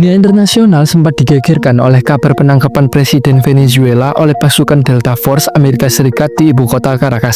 Dunia internasional sempat digegerkan oleh kabar penangkapan Presiden Venezuela oleh pasukan Delta Force Amerika Serikat di ibu kota Caracas.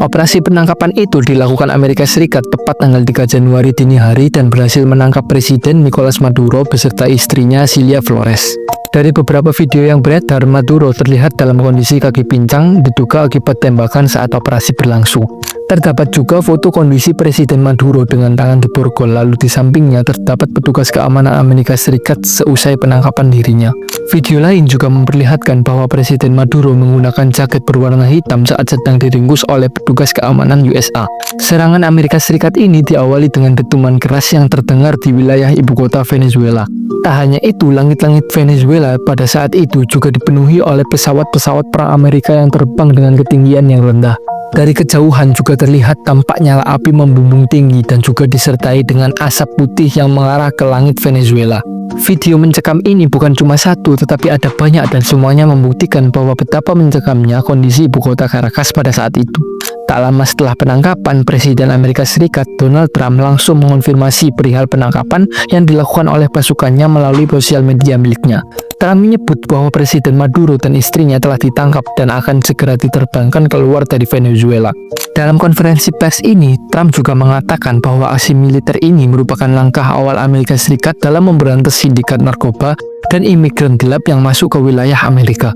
Operasi penangkapan itu dilakukan Amerika Serikat tepat tanggal 3 Januari dini hari dan berhasil menangkap Presiden Nicolas Maduro beserta istrinya Cilia Flores. Dari beberapa video yang beredar, Maduro terlihat dalam kondisi kaki pincang, diduga akibat tembakan saat operasi berlangsung. Terdapat juga foto kondisi Presiden Maduro dengan tangan diborgol, lalu di sampingnya terdapat petugas keamanan Amerika Serikat seusai penangkapan dirinya. Video lain juga memperlihatkan bahwa Presiden Maduro menggunakan jaket berwarna hitam saat sedang diringkus oleh petugas keamanan USA. Serangan Amerika Serikat ini diawali dengan dentuman keras yang terdengar di wilayah ibu kota Venezuela. Tak hanya itu, langit-langit Venezuela pada saat itu juga dipenuhi oleh pesawat-pesawat perang Amerika yang terbang dengan ketinggian yang rendah. Dari kejauhan juga terlihat tampak nyala api membumbung tinggi dan juga disertai dengan asap putih yang mengarah ke langit Venezuela. Video mencekam ini bukan cuma satu, tetapi ada banyak dan semuanya membuktikan bahwa betapa mencekamnya kondisi ibu kota Caracas pada saat itu. Tak lama setelah penangkapan, Presiden Amerika Serikat Donald Trump langsung mengonfirmasi perihal penangkapan yang dilakukan oleh pasukannya melalui sosial media miliknya. Trump menyebut bahwa Presiden Maduro dan istrinya telah ditangkap dan akan segera diterbangkan keluar dari Venezuela. Dalam konferensi pers ini, Trump juga mengatakan bahwa aksi militer ini merupakan langkah awal Amerika Serikat dalam memberantas sindikat narkoba dan imigran gelap yang masuk ke wilayah Amerika.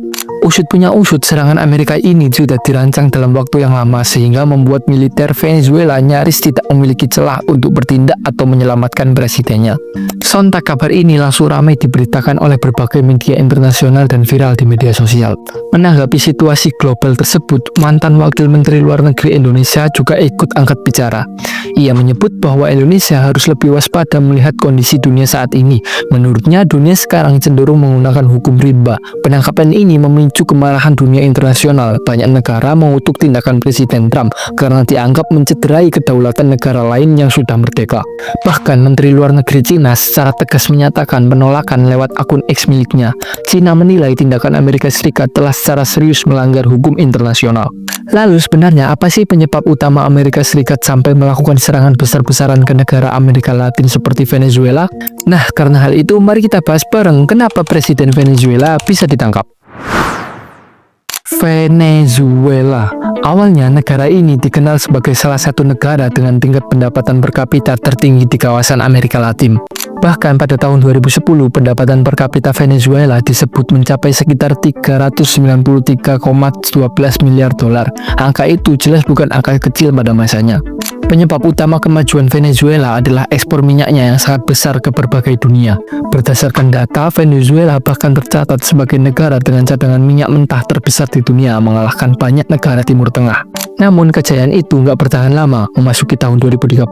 Usut punya usut, serangan Amerika ini sudah dirancang dalam waktu yang lama sehingga membuat militer Venezuela nyaris tidak memiliki celah untuk bertindak atau menyelamatkan presidennya. Sontak kabar ini langsung ramai diberitakan oleh berbagai media internasional dan viral di media sosial. Menanggapi situasi global tersebut, mantan Wakil Menteri Luar Negeri Indonesia juga ikut angkat bicara. Ia menyebut bahwa Indonesia harus lebih waspada melihat kondisi dunia saat ini. Menurutnya, dunia sekarang cenderung menggunakan hukum rimba. Penangkapan ini memicu kemarahan dunia internasional. Banyak negara mengutuk tindakan Presiden Trump karena dianggap mencederai kedaulatan negara lain yang sudah merdeka. Bahkan Menteri Luar Negeri Cina secara tegas menyatakan penolakan lewat akun X miliknya. Cina menilai tindakan Amerika Serikat telah secara serius melanggar hukum internasional. Lalu sebenarnya apa sih penyebab utama Amerika Serikat sampai melakukan serangan besar-besaran ke negara Amerika Latin seperti Venezuela? Nah, karena hal itu mari kita bahas bareng kenapa Presiden Venezuela bisa ditangkap. Venezuela. Awalnya negara ini dikenal sebagai salah satu negara dengan tingkat pendapatan per kapita tertinggi di kawasan Amerika Latin. Bahkan pada tahun 2010, pendapatan per kapita Venezuela disebut mencapai sekitar 393,12 miliar dolar. Angka itu jelas bukan angka kecil pada masanya. Penyebab utama kemajuan Venezuela adalah ekspor minyaknya yang sangat besar ke berbagai dunia. Berdasarkan data, Venezuela bahkan tercatat sebagai negara dengan cadangan minyak mentah terbesar di dunia, mengalahkan banyak negara Timur Tengah. Namun kejayaan itu nggak bertahan lama. Memasuki tahun 2013,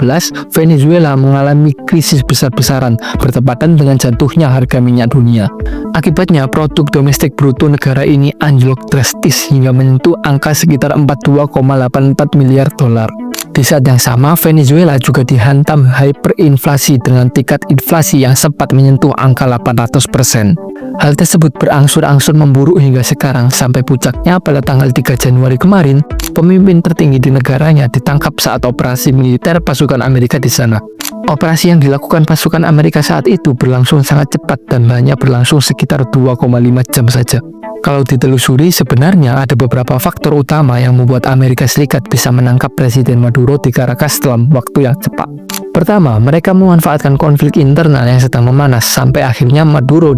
Venezuela mengalami krisis besar-besaran bertepatan dengan jatuhnya harga minyak dunia. Akibatnya, produk domestik bruto negara ini anjlok drastis hingga menyentuh angka sekitar 42,84 miliar dolar. Di saat yang sama, Venezuela juga dihantam hyperinflasi dengan tingkat inflasi yang sempat menyentuh angka 800%. Hal tersebut berangsur-angsur memburuk hingga sekarang, sampai puncaknya pada tanggal 3 Januari kemarin, pemimpin tertinggi di negaranya ditangkap saat operasi militer pasukan Amerika di sana. Operasi yang dilakukan pasukan Amerika saat itu berlangsung sangat cepat dan hanya berlangsung sekitar 2,5 jam saja. Kalau ditelusuri, sebenarnya ada beberapa faktor utama yang membuat Amerika Serikat bisa menangkap Presiden Maduro di Caracas dalam waktu yang cepat. Pertama, mereka memanfaatkan konflik internal yang sedang memanas sampai akhirnya Maduro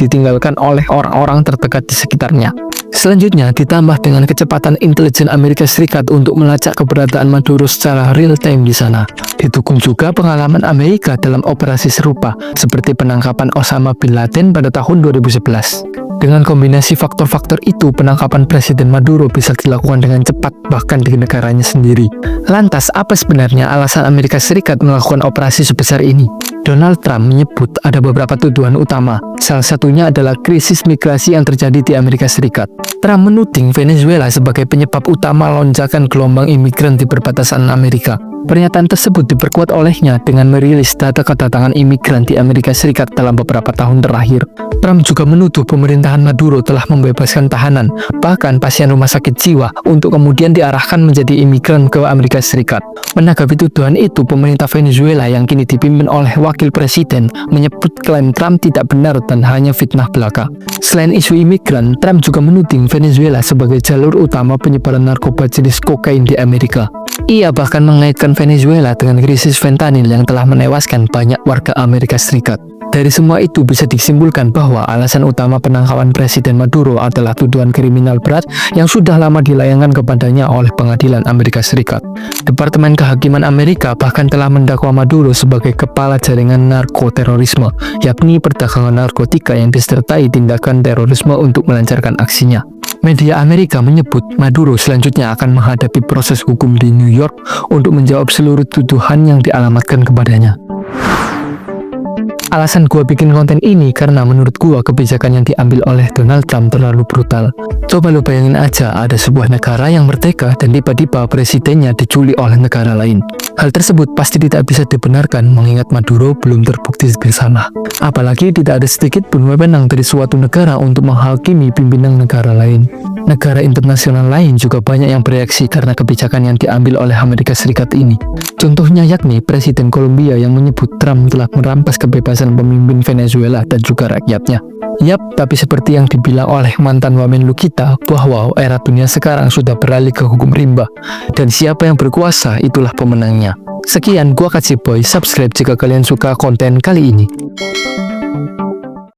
ditinggalkan oleh orang-orang terdekat di sekitarnya. Selanjutnya, ditambah dengan kecepatan intelijen Amerika Serikat untuk melacak keberadaan Maduro secara real time di sana. Didukung juga pengalaman Amerika dalam operasi serupa, seperti penangkapan Osama bin Laden pada tahun 2011. Dengan kombinasi faktor-faktor itu, penangkapan Presiden Maduro bisa dilakukan dengan cepat, bahkan di negaranya sendiri. Lantas, apa sebenarnya alasan Amerika Serikat melakukan operasi sebesar ini? Donald Trump menyebut ada beberapa tuduhan utama. Salah satunya adalah krisis migrasi yang terjadi di Amerika Serikat. Trump menuding Venezuela sebagai penyebab utama lonjakan gelombang imigran di perbatasan Amerika. Pernyataan tersebut diperkuat olehnya dengan merilis data kedatangan imigran di Amerika Serikat dalam beberapa tahun terakhir. Trump juga menuduh pemerintahan Maduro telah membebaskan tahanan, bahkan pasien rumah sakit jiwa, untuk kemudian diarahkan menjadi imigran ke Amerika Serikat. Menanggapi tuduhan itu, pemerintah Venezuela yang kini dipimpin oleh wakil presiden menyebut klaim Trump tidak benar dan hanya fitnah belaka. Selain isu imigran, Trump juga menuding Venezuela sebagai jalur utama penyebaran narkoba jenis kokain di Amerika. Ia bahkan mengaitkan Venezuela dengan krisis fentanyl yang telah menewaskan banyak warga Amerika Serikat. Dari semua itu bisa disimpulkan bahwa alasan utama penangkapan Presiden Maduro adalah tuduhan kriminal berat yang sudah lama dilayangkan kepadanya oleh pengadilan Amerika Serikat. Departemen Kehakiman Amerika bahkan telah mendakwa Maduro sebagai kepala jaringan narkoterorisme, yakni perdagangan narkotika yang disertai tindakan terorisme untuk melancarkan aksinya. Media Amerika menyebut Maduro selanjutnya akan menghadapi proses hukum di New York untuk menjawab seluruh tuduhan yang dialamatkan kepadanya. Alasan gua bikin konten ini karena menurut gua kebijakan yang diambil oleh Donald Trump terlalu brutal. Coba lo bayangin aja, ada sebuah negara yang merdeka dan tiba-tiba presidennya diculik oleh negara lain. Hal tersebut pasti tidak bisa dibenarkan mengingat Maduro belum terbukti bersalah. Apalagi tidak ada sedikit pun wewenang dari suatu negara untuk menghakimi pimpinan negara lain. Negara internasional lain juga banyak yang bereaksi karena kebijakan yang diambil oleh Amerika Serikat ini. Contohnya yakni Presiden Kolombia yang menyebut Trump telah merampas kebebasan pemimpin Venezuela dan juga rakyatnya. Yap, tapi seperti yang dibilang oleh mantan Wamenlu kita, bahwa era dunia sekarang sudah beralih ke hukum rimba, dan siapa yang berkuasa itulah pemenangnya. Sekian, gua Kaciboy, subscribe jika kalian suka konten kali ini.